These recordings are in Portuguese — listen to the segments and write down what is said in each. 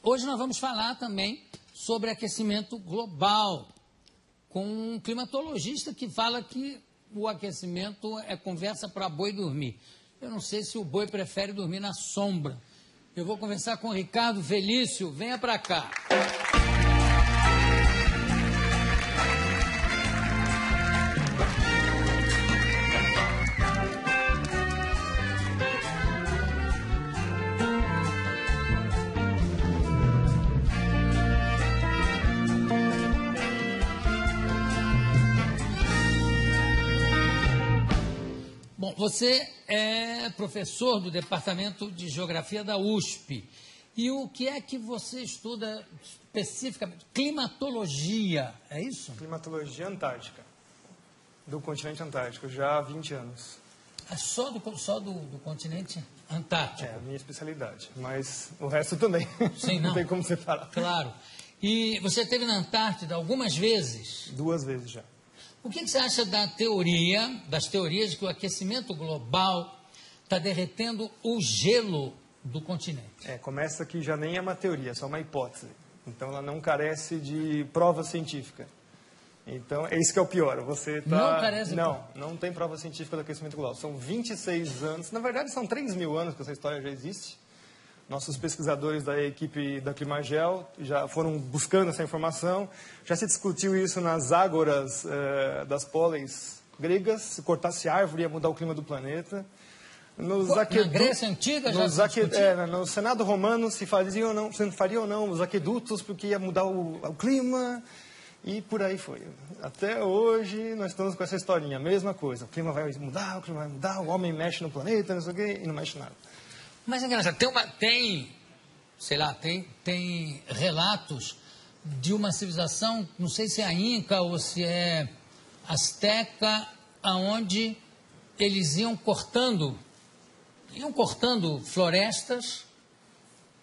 Hoje nós vamos falar também sobre aquecimento global, com um climatologista que fala que o aquecimento é conversa para boi dormir. Eu não sei se o boi prefere dormir na sombra. Eu vou conversar com o Ricardo Felício. Venha para cá. Bom, você é professor do Departamento de Geografia da USP. E o que é que você estuda especificamente? Climatologia, é isso? Climatologia antártica, do continente antártico, já há 20 anos. É só do continente antártico? É a minha especialidade, mas o resto também. Sim, não tem como separar. Claro. E você esteve na Antártida algumas vezes? 2 vezes já. O que você acha das teorias de que o aquecimento global está derretendo o gelo do continente? Começa que já nem é uma teoria, é só uma hipótese. Então ela não carece de prova científica. Então é isso que é o pior. Não carece de não tem prova científica do aquecimento global. São 26 anos, na verdade são 3 mil anos que essa história já existe. Nossos pesquisadores da equipe da Climagel já foram buscando essa informação. Já se discutiu isso nas ágoras das póleis gregas. Se cortasse árvore ia mudar o clima do planeta. Na Grécia Antiga já se discutiu? No Senado Romano se faria ou não os aquedutos porque ia mudar o clima. E por aí foi. Até hoje nós estamos com essa historinha. Mesma coisa. O clima vai mudar, o homem mexe no planeta, não sei o quê, e não mexe nada. Mas é engraçado, tem relatos de uma civilização, não sei se é a Inca ou se é Azteca, aonde eles iam cortando florestas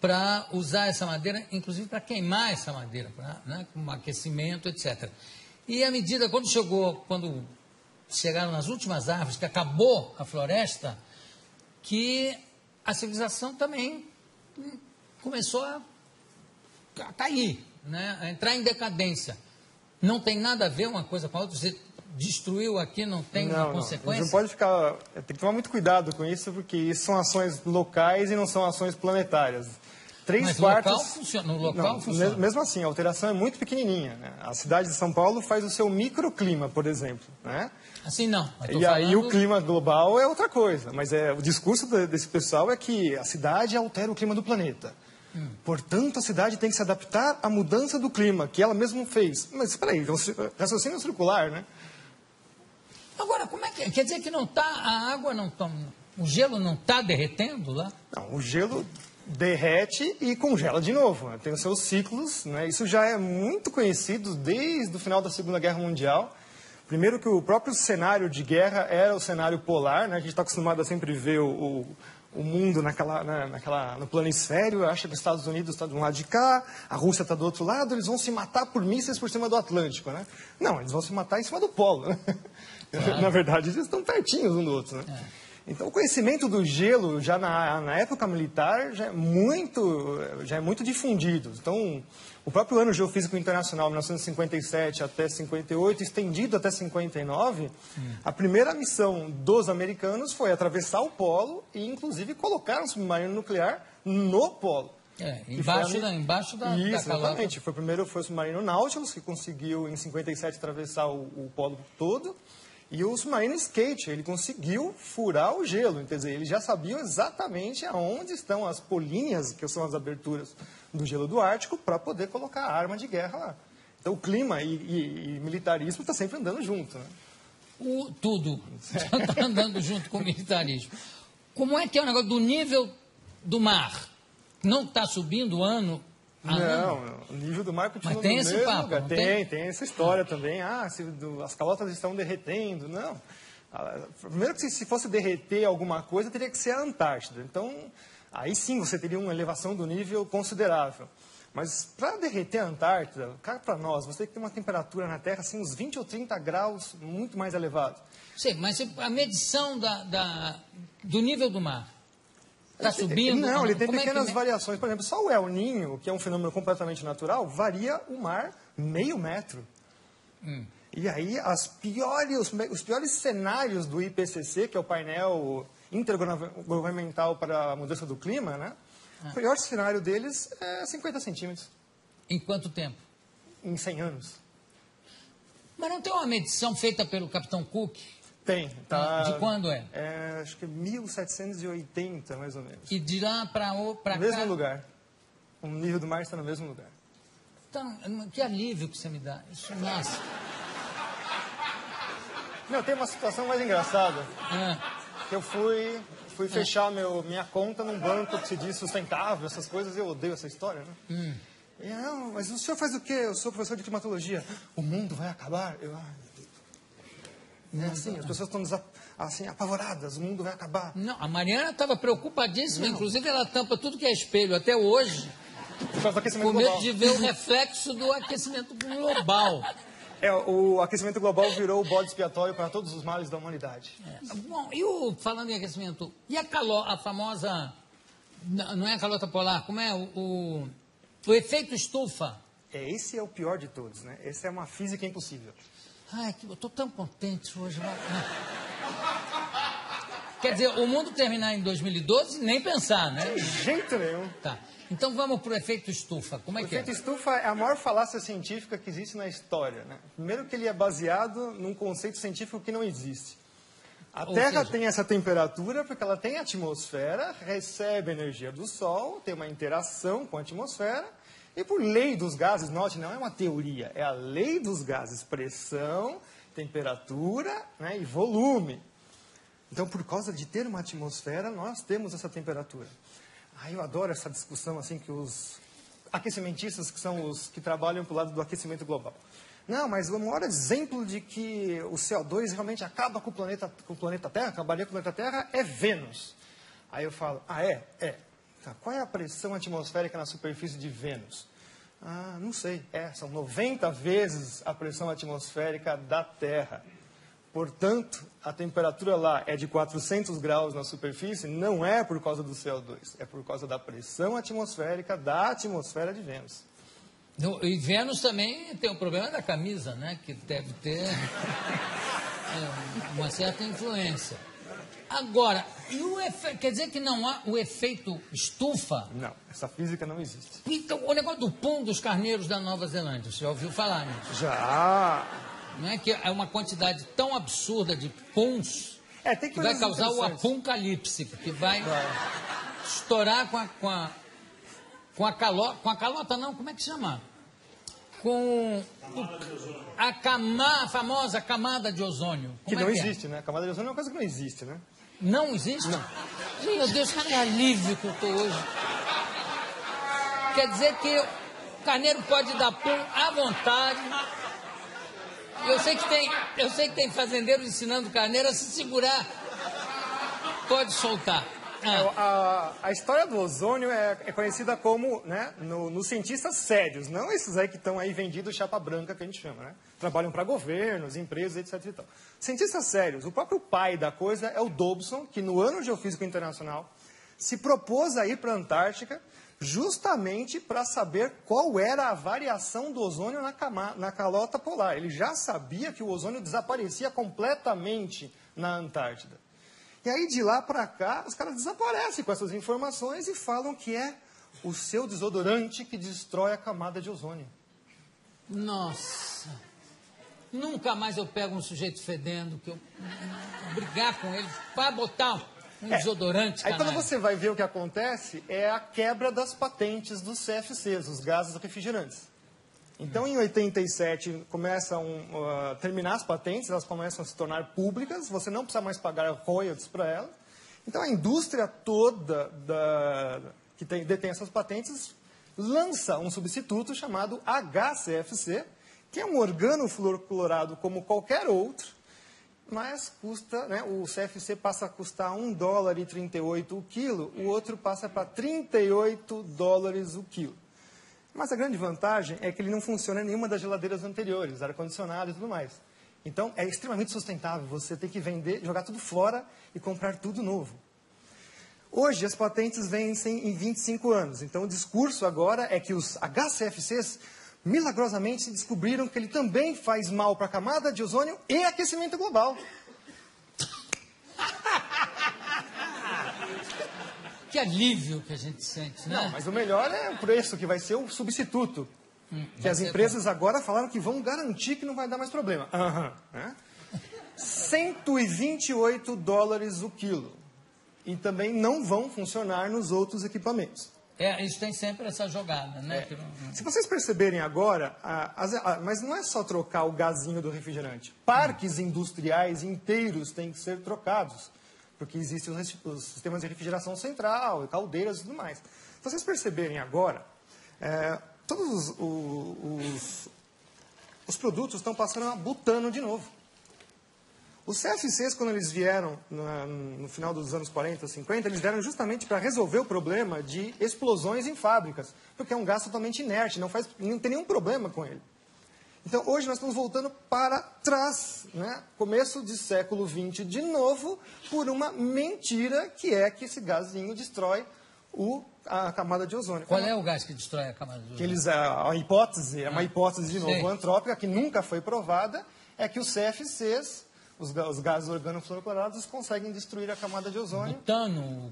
para usar essa madeira, inclusive para queimar essa madeira, com aquecimento, etc. E à medida, quando chegaram nas últimas árvores, que acabou a floresta, que a civilização também começou a cair, a entrar em decadência. Não tem nada a ver uma coisa com a outra. Você destruiu aqui, não tem uma consequência? Não pode ficar... Tem que tomar muito cuidado com isso, porque isso são ações locais e não são ações planetárias. Mas no local funciona. Mesmo assim, a alteração é muito pequenininha. A cidade de São Paulo faz o seu microclima, por exemplo. Assim não. E aí o clima global é outra coisa. Mas o discurso desse pessoal é que a cidade altera o clima do planeta. Portanto, a cidade tem que se adaptar à mudança do clima, que ela mesma fez. Mas espera aí, raciocínio circular, né? Agora, como é que... Quer dizer que a água não está... O gelo não está derretendo lá? Não, o gelo derrete e congela de novo. Tem os seus ciclos, Isso já é muito conhecido desde o final da Segunda Guerra Mundial. Primeiro que o próprio cenário de guerra era o cenário polar, A gente está acostumado a sempre ver o mundo no planisfério, acha que os Estados Unidos estão de um lado de cá, a Rússia está do outro lado, eles vão se matar por mísseis por cima do Atlântico, Não, eles vão se matar em cima do polo, Claro. Na verdade, eles estão pertinhos um do outro, Então, o conhecimento do gelo, já na época militar, já é muito difundido. Então, o próprio Ano Geofísico Internacional, 1957 até 58, estendido até 59, a primeira missão dos americanos foi atravessar o polo e, inclusive, colocar um submarino nuclear no polo. Embaixo da exatamente. Foi o submarino Nautilus, que conseguiu, em 57, atravessar o polo todo. E o submarino Skate, ele conseguiu furar o gelo, quer dizer, eles já sabiam exatamente aonde estão as políneas, que são as aberturas do gelo do Ártico, para poder colocar a arma de guerra lá. Então, o clima e militarismo está sempre andando junto, Tudo está andando junto com o militarismo. Como é que é o negócio do nível do mar? Não está subindo ano? Não, o nível do mar continua no mesmo lugar. Tem essa história também. As calotas estão derretendo. Não. Primeiro que se fosse derreter alguma coisa, teria que ser a Antártida. Então, aí sim você teria uma elevação do nível considerável. Mas para derreter a Antártida, cá para nós, você tem que ter uma temperatura na Terra, assim, uns 20 ou 30 graus, muito mais elevado. Sim, mas a medição do nível do mar? Está subindo? Não, ele tem Como pequenas variações. Por exemplo, só o El Niño, que é um fenômeno completamente natural, varia o mar meio metro. E aí, os piores cenários do IPCC, que é o painel intergovernamental para a mudança do clima, né? O pior cenário deles é 50 centímetros. Em quanto tempo? Em 100 anos. Mas não tem uma medição feita pelo Capitão Cook? Tem. Tá, de quando é? Acho que é 1780, mais ou menos. E de lá para cá? No mesmo lugar. O nível do mar está no mesmo lugar. Então, que alívio que você me dá. Isso, nossa. Não, tem uma situação mais engraçada. Que eu fui fechar minha conta num banco que se diz sustentável, essas coisas, eu odeio essa história, né? E, não, mas o senhor faz o quê? Eu sou professor de climatologia. O mundo vai acabar? Assim, as pessoas estão assim, apavoradas, o mundo vai acabar. Não, a Mariana estava preocupadíssima, inclusive ela tampa tudo que é espelho até hoje, por causa do aquecimento com medo global. de ver o reflexo do aquecimento global. O aquecimento global virou o bode expiatório para todos os males da humanidade. Bom, falando em aquecimento, e a famosa, não é a calota polar, como é o efeito estufa? Esse é o pior de todos, né? Essa é uma física impossível. Ai, eu estou tão contente hoje. Quer dizer, o mundo terminar em 2012, nem pensar, né? De jeito nenhum. Tá. Então vamos para o efeito estufa. Como é que é? O efeito estufa é a maior falácia científica que existe na história, né? Primeiro que ele é baseado num conceito científico que não existe. A Terra tem essa temperatura porque ela tem atmosfera, recebe energia do Sol, tem uma interação com a atmosfera, e por lei dos gases, note, não é uma teoria, é a lei dos gases, pressão, temperatura, né, e volume. Então, por causa de ter uma atmosfera, nós temos essa temperatura. Eu adoro essa discussão assim que os aquecimentistas, que são os que trabalham para o lado do aquecimento global. Não, mas o maior exemplo de que o CO2 realmente acaba com o planeta Terra, acabaria com o planeta Terra, é Vênus. Aí eu falo, é? Tá, qual é a pressão atmosférica na superfície de Vênus? Não sei. São 90 vezes a pressão atmosférica da Terra. Portanto, a temperatura lá é de 400 graus na superfície, não é por causa do CO2, é por causa da pressão atmosférica da atmosfera de Vênus. E Vênus também tem o problema da camisa, né? Que deve ter uma certa influência. Agora, quer dizer que não há o efeito estufa? Não, essa física não existe. Então, o negócio do pum dos carneiros da Nova Zelândia, você já ouviu falar nisso? Já! Não é que é uma quantidade tão absurda de puns que vai causar o apocalipse, que vai estourar com a calota não, como é que chama? Com a famosa camada de ozônio. Que não existe, né? A camada de ozônio é uma coisa que não existe, né? Não existe? Não. Meu Deus, que alívio que eu estou hoje. Quer dizer que o carneiro pode dar pum à vontade. Eu sei que tem fazendeiros ensinando o carneiro a se segurar. Pode soltar. A história do ozônio é conhecida como, né, nos cientistas sérios, não esses aí que estão aí vendidos chapa branca, que a gente chama, né? Trabalham para governos, empresas, etc. E tal. Cientistas sérios, o próprio pai da coisa é o Dobson, que no Ano Geofísico Internacional se propôs a ir para a Antártica justamente para saber qual era a variação do ozônio na calota polar. Ele já sabia que o ozônio desaparecia completamente na Antártida. E aí, de lá para cá, os caras desaparecem com essas informações e falam que é o seu desodorante que destrói a camada de ozônio. Nossa! Nunca mais eu pego um sujeito fedendo, que eu brigar com ele, para botar um desodorante, Aí quando você vai ver o que acontece, é a quebra das patentes dos CFCs, os gases refrigerantes. Então, em 87, começam a terminar as patentes, elas começam a se tornar públicas, você não precisa mais pagar royalties para elas. Então, a indústria toda que detém essas patentes lança um substituto chamado HCFC, que é um organofluorclorado como qualquer outro, mas custa, né, o CFC passa a custar $1,38 o quilo, o outro passa para $38 o quilo. Mas a grande vantagem é que ele não funciona em nenhuma das geladeiras anteriores, ar-condicionado e tudo mais. Então, é extremamente sustentável. Você tem que vender, jogar tudo fora e comprar tudo novo. Hoje, as patentes vencem em 25 anos. Então, o discurso agora é que os HCFCs, milagrosamente, descobriram que ele também faz mal para a camada de ozônio e aquecimento global. Que alívio que a gente sente, né? Não, mas o melhor é o preço, que vai ser o substituto. Que as empresas agora falaram que vão garantir que não vai dar mais problema. Né? $128 o quilo. E também não vão funcionar nos outros equipamentos. Isso tem sempre essa jogada, né? Se vocês perceberem agora, mas não é só trocar o gazinho do refrigerante. Parques industriais inteiros têm que ser trocados, porque existem os sistemas de refrigeração central, caldeiras e tudo mais. Se vocês perceberem agora, todos os produtos estão passando a butano de novo. Os CFCs, quando eles vieram no final dos anos 40, 50, eles vieram justamente para resolver o problema de explosões em fábricas, porque é um gás totalmente inerte, não tem nenhum problema com ele. Então, hoje nós estamos voltando para trás, né? Começo de século XX de novo, por uma mentira que é que esse gazinho destrói a camada de ozônio. Qual é o gás que destrói a camada de ozônio? A hipótese, é uma hipótese de novo antrópica, que nunca foi provada, é que os CFCs, os gases organofluorocorados, conseguem destruir a camada de ozônio.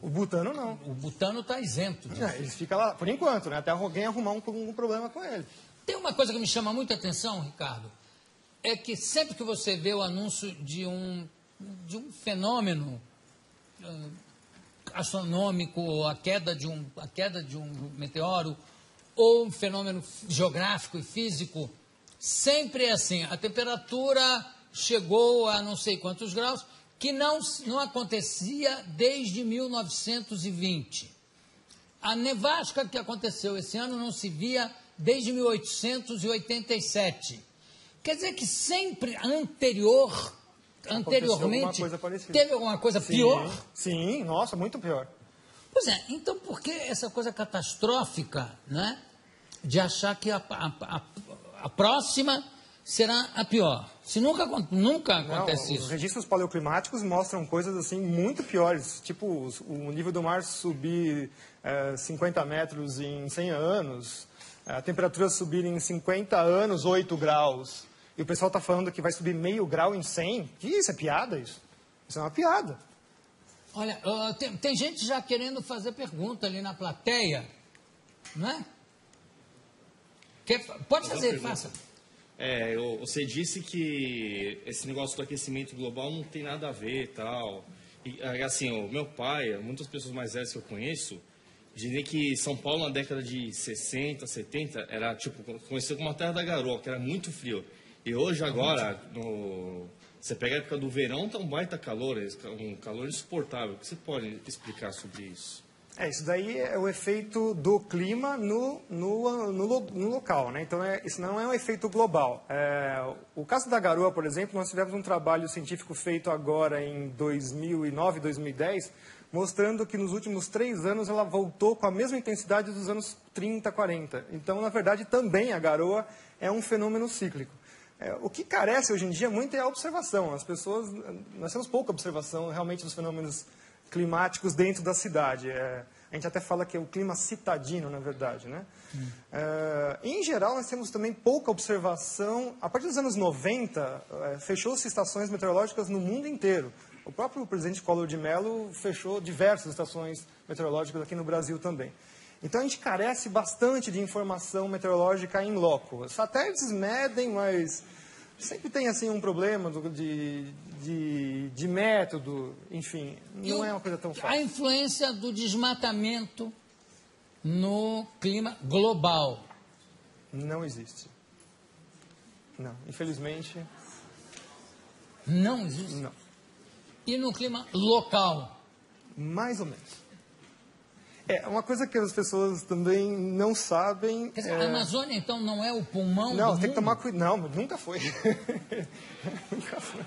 O butano não. O butano está isento disso. Ele fica lá, por enquanto, né? Até alguém arrumar um problema com ele. Tem uma coisa que me chama muita atenção, Ricardo, é que sempre que você vê o anúncio de um fenômeno astronômico, a queda de um meteoro, ou um fenômeno geográfico e físico, sempre é assim, a temperatura chegou a não sei quantos graus, que não acontecia desde 1920. A nevasca que aconteceu esse ano não se via desde 1887. Quer dizer que sempre anteriormente teve alguma coisa pior? Sim, nossa, muito pior. Pois é, então por que essa coisa catastrófica, né, de achar que a próxima será a pior? Se nunca acontece isso. Os registros paleoclimáticos mostram coisas assim muito piores, tipo o nível do mar subir 50 metros em 100 anos, a temperatura subir em 50 anos 8 graus, e o pessoal está falando que vai subir meio grau em 100. Que isso, é piada isso? Isso é uma piada. Olha, tem gente já querendo fazer pergunta ali na plateia, não é? Pode fazer, faça. Você disse que esse negócio do aquecimento global não tem nada a ver e tal. E, assim, o meu pai, muitas pessoas mais velhas que eu conheço, dizem que São Paulo na década de 60, 70, era tipo, conhecido como a terra da garoa, que era muito frio. E hoje, agora, você pega a época do verão, tá um baita calor, um calor insuportável. O que você pode explicar sobre isso? Isso daí é o efeito do clima no local, né? Então, isso não é um efeito global. O caso da garoa, por exemplo, nós tivemos um trabalho científico feito agora em 2009, 2010, mostrando que nos últimos 3 anos ela voltou com a mesma intensidade dos anos 30, 40. Então, na verdade, também a garoa é um fenômeno cíclico. O que carece hoje em dia muito é a observação. Nós temos pouca observação realmente dos fenômenos climáticos dentro da cidade. A gente até fala que é o clima citadino, na verdade, né? Em geral, nós temos também pouca observação. A partir dos anos 90, fechou-se estações meteorológicas no mundo inteiro. O próprio presidente Collor de Mello fechou diversas estações meteorológicas aqui no Brasil também. Então, a gente carece bastante de informação meteorológica in loco. Os satélites medem, mas sempre tem assim um problema de método, enfim, não é uma coisa tão fácil. A influência do desmatamento no clima global? Não existe. Não, infelizmente. Não existe? Não. E no clima local? Mais ou menos. Uma coisa que as pessoas também não sabem... Quer dizer, a Amazônia, então, não é o pulmão do mundo? Tem que tomar cuidado. Não, nunca foi. Nunca foi.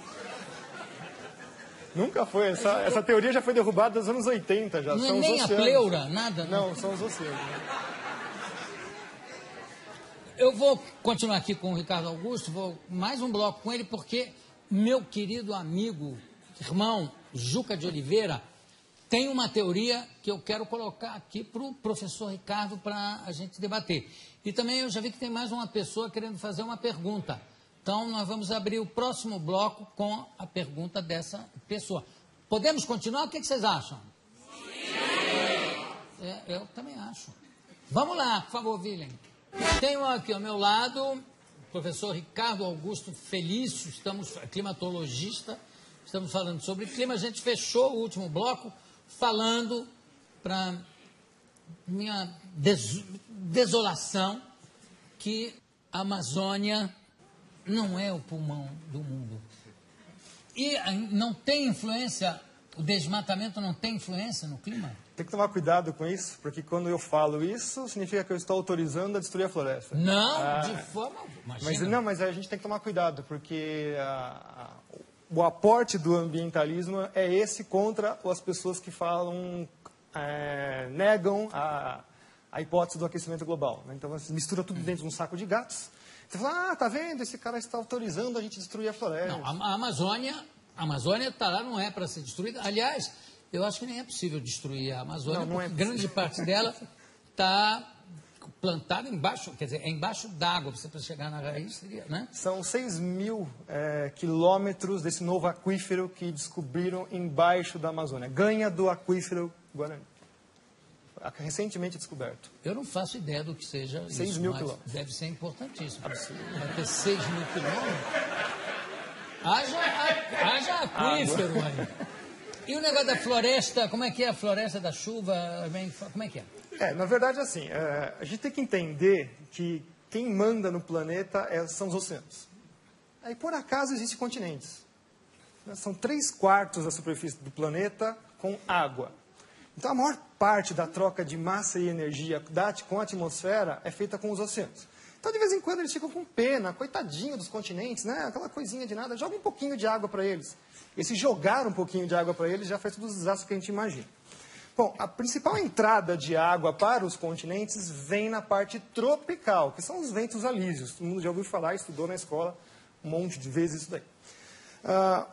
Nunca foi. Essa teoria já foi derrubada nos anos 80. Já. Não são é nem os oceanos. A pleura, nada? Não, são os oceanos. Eu vou continuar aqui com o Ricardo Augusto, vou mais um bloco com ele, porque meu querido amigo, irmão, Juca de Oliveira, tem uma teoria que eu quero colocar aqui para o professor Ricardo para a gente debater. E também eu já vi que tem mais uma pessoa querendo fazer uma pergunta. Então, nós vamos abrir o próximo bloco com a pergunta dessa pessoa. Podemos continuar? O que vocês acham? Sim! Eu também acho. Vamos lá, por favor, Willem. Tenho aqui ao meu lado o professor Ricardo Augusto Felício, climatologista, estamos falando sobre clima. A gente fechou o último bloco falando, para minha desolação, que a Amazônia não é o pulmão do mundo. E não tem influência, o desmatamento não tem influência no clima? Tem que tomar cuidado com isso, porque quando eu falo isso, significa que eu estou autorizando a destruir a floresta. Não, de forma... Mas a gente tem que tomar cuidado, porque o aporte do ambientalismo é esse contra as pessoas que falam, negam a hipótese do aquecimento global. Então, você mistura tudo dentro de um saco de gatos. Você fala, tá vendo? Esse cara está autorizando a gente destruir a floresta. Não, a Amazônia está lá, não é para ser destruída. Aliás, eu acho que nem é possível destruir a Amazônia, porque grande parte dela está plantada embaixo, quer dizer, é embaixo d'água, você para chegar na raiz seria, né? São 6.000 quilômetros desse novo aquífero que descobriram embaixo da Amazônia. Ganha do aquífero Guarani. Recentemente descoberto. Eu não faço ideia do que seja 6.000 quilômetros. Deve ser importantíssimo. Vai ter 6.000 quilômetros. Haja aquífero aí. E o negócio da floresta, como é que é a floresta da chuva? Como é que é? Na verdade, assim, a gente tem que entender que quem manda no planeta são os oceanos. Aí, por acaso, existem continentes. São 3/4 da superfície do planeta com água. Então, a maior parte da troca de massa e energia com a atmosfera é feita com os oceanos. Então, de vez em quando, eles ficam com pena, coitadinho dos continentes, né? Aquela coisinha de nada, joga um pouquinho de água para eles. E se jogar um pouquinho de água para eles, já faz todos os desastres que a gente imagina. Bom, a principal entrada de água para os continentes vem na parte tropical, que são os ventos alísios. Todo mundo já ouviu falar, estudou na escola um monte de vezes isso daí.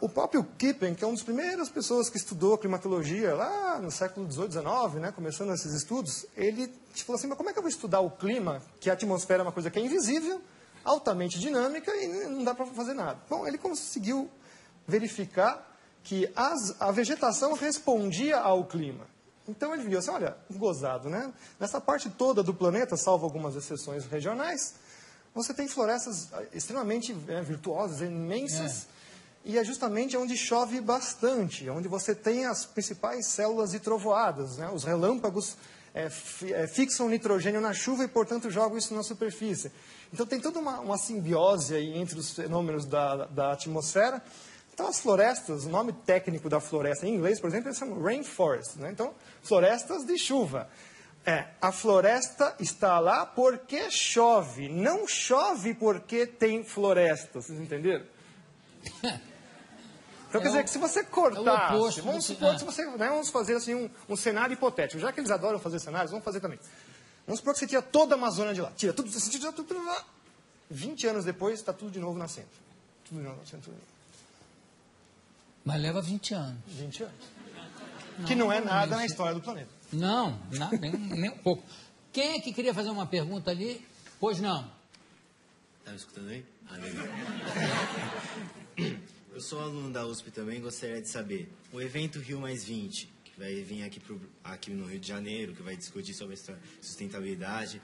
O próprio Kippen, que é uma das primeiras pessoas que estudou climatologia lá no século XVIII, XIX, né, começando esses estudos, ele falou assim, mas como é que eu vou estudar o clima, que a atmosfera é uma coisa que é invisível, altamente dinâmica e não dá para fazer nada? Bom, ele conseguiu verificar que a vegetação respondia ao clima. Então ele viu assim, olha, gozado, né? Nessa parte toda do planeta, salvo algumas exceções regionais, você tem florestas extremamente virtuosas, imensas, e é justamente onde chove bastante, onde você tem as principais células de trovoadas, né? Os relâmpagos fixam nitrogênio na chuva e, portanto, jogam isso na superfície. Então tem toda uma simbiose aí entre os fenômenos da atmosfera. Então, as florestas, o nome técnico da floresta em inglês, por exemplo, eles chamam rainforest, né? Então, florestas de chuva. A floresta está lá porque chove, não chove porque tem floresta, vocês entenderam? Então, quer dizer que se você cortasse, vamos supor que vamos fazer assim um cenário hipotético, já que eles adoram fazer cenários, vamos fazer também. Vamos supor que você tira toda a Amazônia de lá, tira tudo lá, 20 anos depois está tudo de novo nascendo. Tudo de novo nascendo, Mas leva 20 anos. 20 anos. Que não é nada na história do planeta. Não, nem um pouco. Quem é que queria fazer uma pergunta ali? Pois não. Tá me escutando aí? Legal. Eu sou aluno da USP também, gostaria de saber, o evento Rio+20, que vai vir aqui no Rio de Janeiro, que vai discutir sobre a sustentabilidade,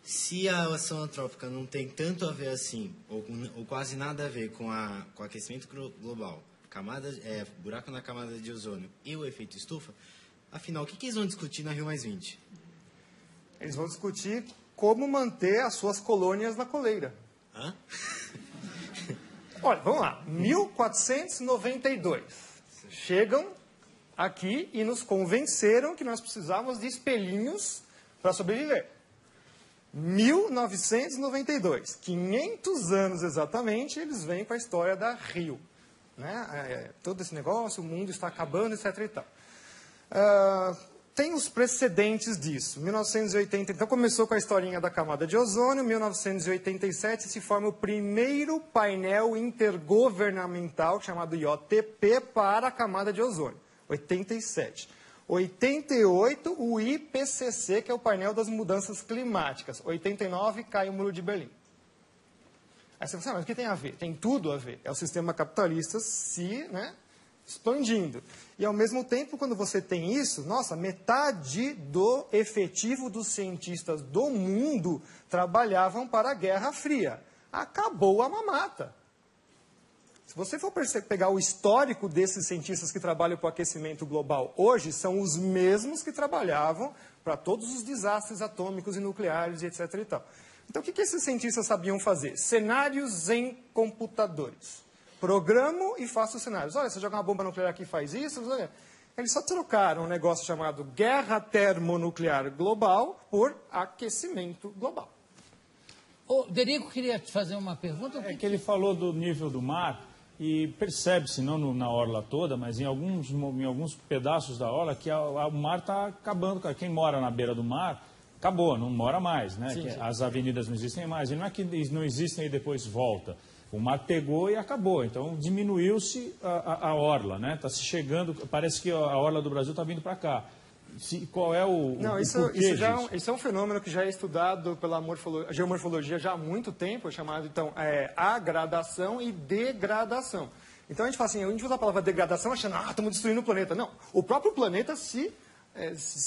se a ação antrópica não tem tanto a ver assim, ou quase nada a ver com o aquecimento global, buraco na camada de ozônio e o efeito estufa, afinal, o que eles vão discutir na Rio+20? Eles vão discutir como manter as suas colônias na coleira. Hã? Olha, vamos lá. 1492. Chegam aqui e nos convenceram que nós precisávamos de espelhinhos para sobreviver. 1992. 500 anos exatamente, eles vêm com a história da Rio. Né? Todo esse negócio, o mundo está acabando, etc. e tal. Tem os precedentes disso. 1980, então começou com a historinha da camada de ozônio. 1987 se forma o primeiro painel intergovernamental chamado IOTP para a camada de ozônio. 87. 88, o IPCC, que é o painel das mudanças climáticas. 89, cai o Muro de Berlim. Aí você fala assim, mas o que tem a ver? Tem tudo a ver. É o sistema capitalista se expandindo. E, ao mesmo tempo, quando você tem isso, nossa, metade do efetivo dos cientistas do mundo trabalhavam para a Guerra Fria. Acabou a mamata. Se você for pegar o histórico desses cientistas que trabalham para o aquecimento global hoje, são os mesmos que trabalhavam para todos os desastres atômicos e nucleares e etc. e tal. Então, o que esses cientistas sabiam fazer? Cenários em computadores. Programo e faço cenários. Olha, você joga uma bomba nuclear aqui e faz isso. Eles só trocaram um negócio chamado guerra termonuclear global por aquecimento global. O Derico queria te fazer uma pergunta. É que ele falou do nível do mar e percebe-se, não na orla toda, mas em alguns pedaços da orla, que o mar está acabando. Quem mora na beira do mar, acabou, não mora mais, né? Sim. As avenidas não existem mais. E não é que não existem e depois volta. O mar pegou e acabou. Então, diminuiu-se a orla, né? Está se chegando, parece que a orla do Brasil está vindo para cá. Qual é o porquê disso? Isso é um fenômeno que já é estudado pela geomorfologia já há muito tempo, chamado, então, agradação e degradação. Então, a gente fala assim, a gente usa a palavra degradação achando, estamos destruindo o planeta. Não, o próprio planeta se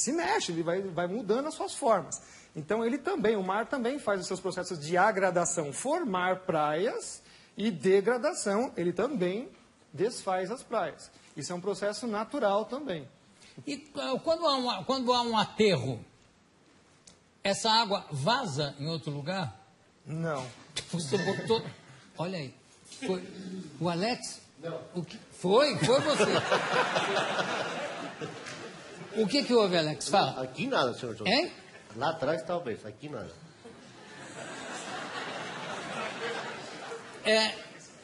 mexe, ele vai mudando as suas formas. Então, o mar também faz os seus processos de agradação, formar praias, e degradação, ele também desfaz as praias. Isso é um processo natural também. E quando há um aterro, essa água vaza em outro lugar? Não. Você botou... Olha aí. Foi o Alex? Não. Foi você. O que houve, Alex? Fala. Aqui nada, senhor João. Hein? Lá atrás talvez, aqui nada.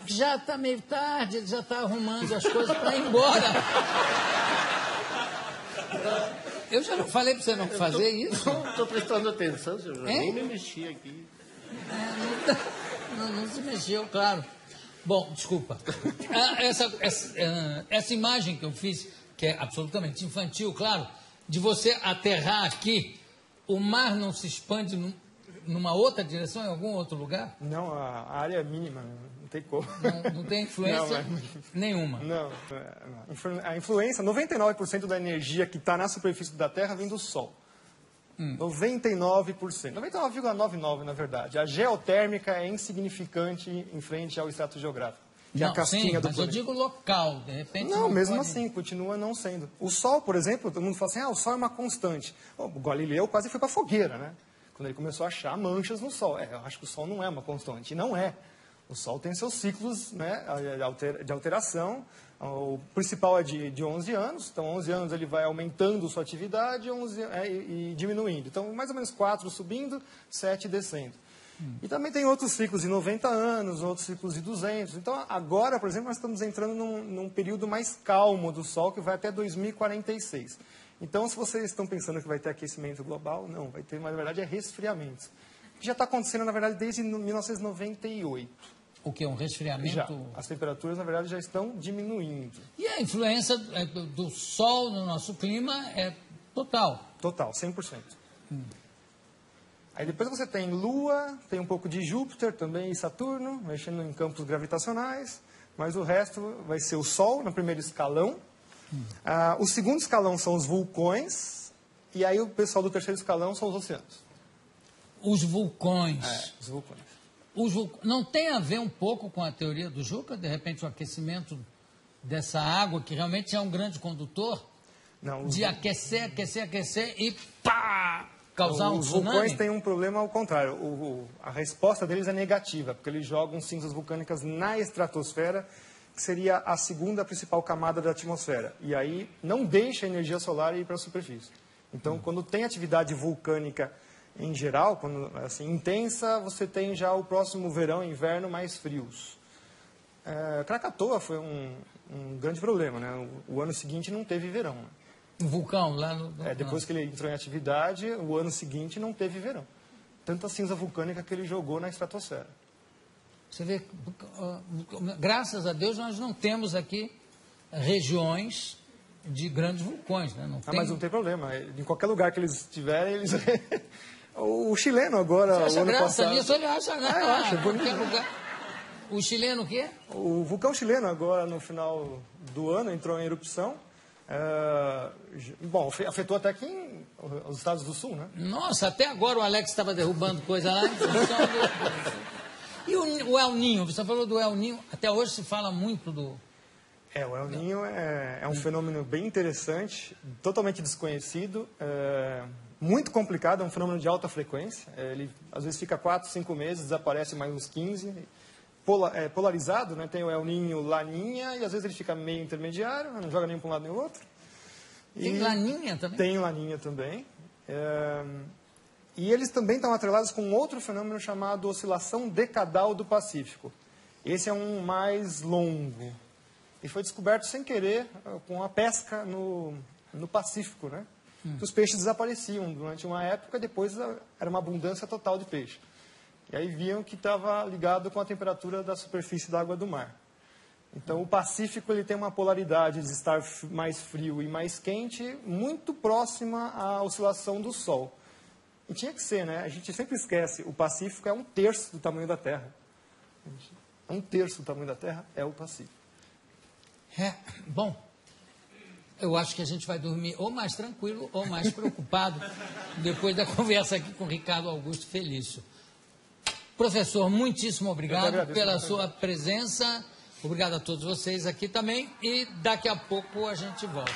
Já está meio tarde, ele já está arrumando as coisas para ir embora. Eu já não falei para você não fazer isso? Estou prestando atenção, senhor João. Nem me mexi aqui. Não se mexeu, claro. Bom, desculpa. Essa imagem que eu fiz, que é absolutamente infantil, claro, de você aterrar aqui, o mar não se expande numa outra direção, em algum outro lugar? Não, a área é mínima, não tem como. Não tem influência nenhuma? Não. A influência, 99% da energia que está na superfície da Terra vem do Sol. 99%. 99,99% na verdade. A geotérmica é insignificante em frente ao estrato geográfico. Que é a casquinha do mas planeta. eu digo local, de repente... Não, mesmo assim, continua não sendo. O Sol, por exemplo, todo mundo fala assim, o Sol é uma constante. O Galileu quase foi para a fogueira, né? Quando ele começou a achar manchas no Sol. Eu acho que o Sol não é uma constante. E não é. O Sol tem seus ciclos, né, de alteração. O principal é de 11 anos. Então, 11 anos ele vai aumentando sua atividade e diminuindo. Então, mais ou menos 4 subindo, 7 descendo. E também tem outros ciclos de 90 anos, outros ciclos de 200. Então, agora, por exemplo, nós estamos entrando num período mais calmo do Sol, que vai até 2046. Então, se vocês estão pensando que vai ter aquecimento global, não, vai ter, mas na verdade é resfriamento. Que já está acontecendo, na verdade, desde 1998. O que? Um resfriamento? Já. As temperaturas, na verdade, já estão diminuindo. E a influência do Sol no nosso clima é total? Total, 100%. Aí depois você tem Lua, tem um pouco de Júpiter também e Saturno, mexendo em campos gravitacionais, mas o resto vai ser o Sol no primeiro escalão. O segundo escalão são os vulcões, e aí o pessoal do terceiro escalão são os oceanos. Os vulcões. Os vulcões. Não tem a ver um pouco com a teoria do Juca? De repente o aquecimento dessa água, que realmente é um grande condutor, Não, de aquecer e pá! Causar um os tsunami? vulcões têm um problema ao contrário. A resposta deles é negativa, porque eles jogam cinzas vulcânicas na estratosfera, que seria a segunda principal camada da atmosfera. E aí não deixa a energia solar ir para a superfície. Então, quando tem atividade vulcânica em geral, quando assim, intensa, você tem já o próximo verão e inverno mais frios. Krakatoa foi um grande problema, né? O ano seguinte não teve verão. Né? Um vulcão lá no... Depois que ele entrou em atividade, o ano seguinte não teve verão. Tanta cinza vulcânica que ele jogou na estratosfera. Você vê, graças a Deus nós não temos aqui regiões de grandes vulcões, né? Não tem... Mas não tem problema. Em qualquer lugar que eles estiverem, eles... O chileno agora, Você acha o ano graça passado... nisso? Ele acha graça. Eu acho, é bonito. Qualquer lugar. O chileno o quê? O vulcão chileno agora, no final do ano, entrou em erupção. Bom, afetou até aqui os Estados do Sul, né? Nossa, até agora o Alex estava derrubando coisa lá. E o El Niño? Você falou do El Niño. Até hoje se fala muito do... O El Niño é um fenômeno bem interessante, totalmente desconhecido, muito complicado, é um fenômeno de alta frequência. Ele às vezes fica 4, 5 meses, desaparece mais uns 15. Polarizado, né? Tem o El Niño Laninha, e às vezes ele fica meio intermediário, não joga nem para um lado nem para o outro. Tem Laninha também? Tem Laninha também. E eles também estão atrelados com outro fenômeno chamado oscilação decadal do Pacífico. Esse é um mais longo. E foi descoberto sem querer com a pesca no Pacífico, né? Os peixes desapareciam durante uma época, depois era uma abundância total de peixe. E aí viam que estava ligado com a temperatura da superfície da água do mar. Então, o Pacífico ele tem uma polaridade de estar mais frio e mais quente, muito próxima à oscilação do Sol. E tinha que ser, né? A gente sempre esquece, o Pacífico é 1/3 do tamanho da Terra. 1/3 do tamanho da Terra é o Pacífico. Bom, eu acho que a gente vai dormir ou mais tranquilo ou mais preocupado depois da conversa aqui com o Ricardo Augusto Felício. Professor, muitíssimo obrigado pela sua presença. Obrigado a todos vocês aqui também. E daqui a pouco a gente volta.